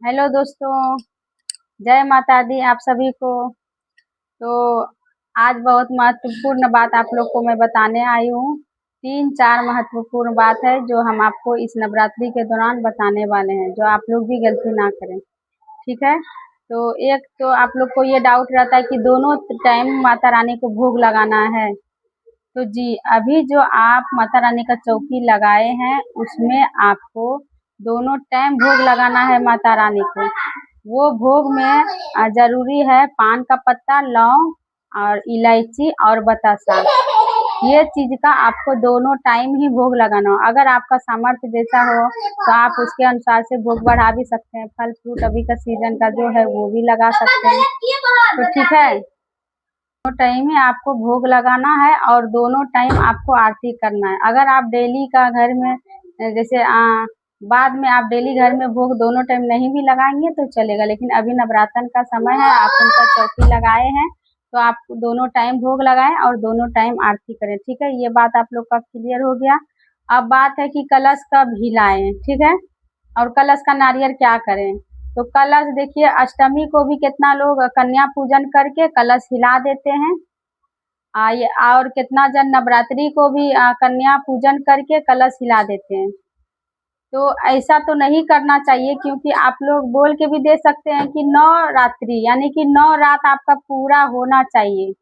Hello दोस्तों, जय माता दी आप सभी को। तो आज बहुत महत्वपूर्ण बात आप लोग को मैं बताने आई हूँ। 3-4 महत्वपूर्ण बात है जो हम आपको इस नवरात्रि के दौरान बताने वाले हैं, जो आप लोग भी गलती ना करें। ठीक है। तो एक तो आप लोग को ये डाउट रहता है कि दोनों टाइम माता रानी को भोग लगाना है। तो जी, अभी जो आप माता रानी का चौकी लगाए हैं उसमें आपको दोनों टाइम भोग लगाना है माता रानी को। वो भोग में जरूरी है पान का पत्ता, लौंग और इलायची और बतासा। ये चीज का आपको दोनों टाइम ही भोग लगाना हो। अगर आपका सामर्थ्य जैसा हो तो आप उसके अनुसार से भोग बढ़ा भी सकते हैं। फल फ्रूट अभी का सीजन का जो है वो भी लगा सकते हैं। तो ठीक है, दोनों टाइम ही आपको भोग लगाना है और दोनों टाइम आपको आरती करना है। अगर आप डेली का घर में जैसे बाद में आप डेली घर में भोग दोनों टाइम नहीं भी लगाएंगे तो चलेगा, लेकिन अभी नवरात्र का समय है, आप उनका चौकी लगाए हैं तो आप दोनों टाइम भोग लगाएं और दोनों टाइम आरती करें। ठीक है, ये बात आप लोग का क्लियर हो गया। अब बात है कि कलश कब हिलाएं। ठीक है, और कलश का नारियल क्या करें। तो कलश देखिए, अष्टमी को भी कितना लोग कन्या पूजन करके कलश हिला देते हैं। ये और कितना जन नवरात्रि को भी कन्या पूजन करके कलश हिला देते हैं। तो ऐसा तो नहीं करना चाहिए, क्योंकि आप लोग बोल के भी दे सकते हैं कि 9 रात्रि यानी कि 9 रात आपका पूरा होना चाहिए।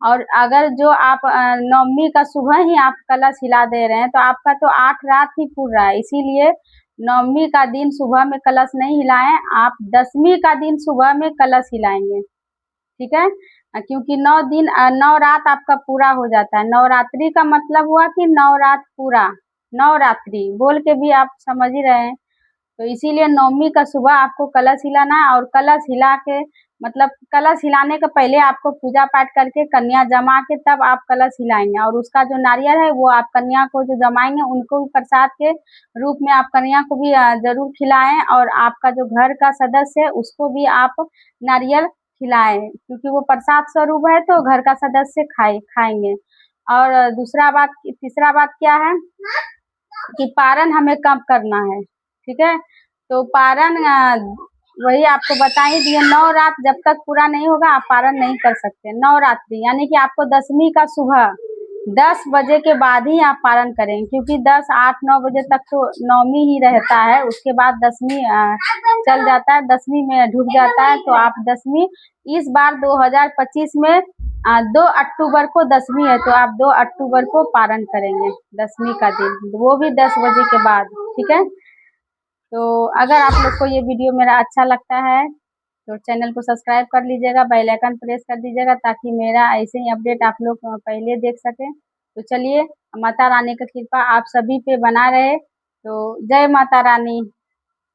और अगर जो आप नवमी का सुबह ही आप कलश हिला दे रहे हैं तो आपका तो 8 रात ही पूर रहा है। इसीलिए नवमी का दिन सुबह में कलश नहीं हिलाएं, आप 10वीं का दिन सुबह में कलश हिलाएंगे। ठीक है, क्योंकि 9 दिन 9 रात आपका पूरा हो जाता है। नवरात्रि का मतलब हुआ कि 9 रात पूरा, नवरात्रि बोल के भी आप समझ ही रहे हैं। तो इसीलिए नवमी का सुबह आपको कलश हिलाना है, और कलश हिला के मतलब कलश हिलाने के पहले आपको पूजा पाठ करके कन्या जमा के तब आप कलश हिलाएंगे। और उसका जो नारियल है वो आप कन्या को जो जमाएंगे उनको भी प्रसाद के रूप में आप कन्या को भी जरूर खिलाएं, और आपका जो घर का सदस्य है उसको भी आप नारियल खिलाएं, क्योंकि वो प्रसाद स्वरूप है तो घर का सदस्य खाएंगे। और दूसरा बात, तीसरा बात क्या है कि पारण हमें कब करना है। ठीक है, तो पारण वही आपको बता ही दिए, 9 रात जब तक पूरा नहीं होगा आप पारण नहीं कर सकते। नवरात्रि यानी कि आपको 10वीं का सुबह 10 बजे के बाद ही आप पारण करें, क्योंकि 10, 8, 9 बजे तक तो नवमी ही रहता है। उसके बाद 10वीं चल जाता है, 10वीं में ढुक जाता है। तो आप 10वीं इस बार 2025 में 2 अक्टूबर को 10वीं है, तो आप 2 अक्टूबर को पारण करेंगे 10वीं का दिन, वो भी 10 बजे के बाद। ठीक है, तो अगर आप लोग को ये वीडियो मेरा अच्छा लगता है तो चैनल को सब्सक्राइब कर लीजिएगा, बेल आइकन प्रेस कर दीजिएगा, ताकि मेरा ऐसे ही अपडेट आप लोग पहले देख सकें। तो चलिए, माता रानी का कृपा आप सभी पे बना रहे। तो जय माता रानी।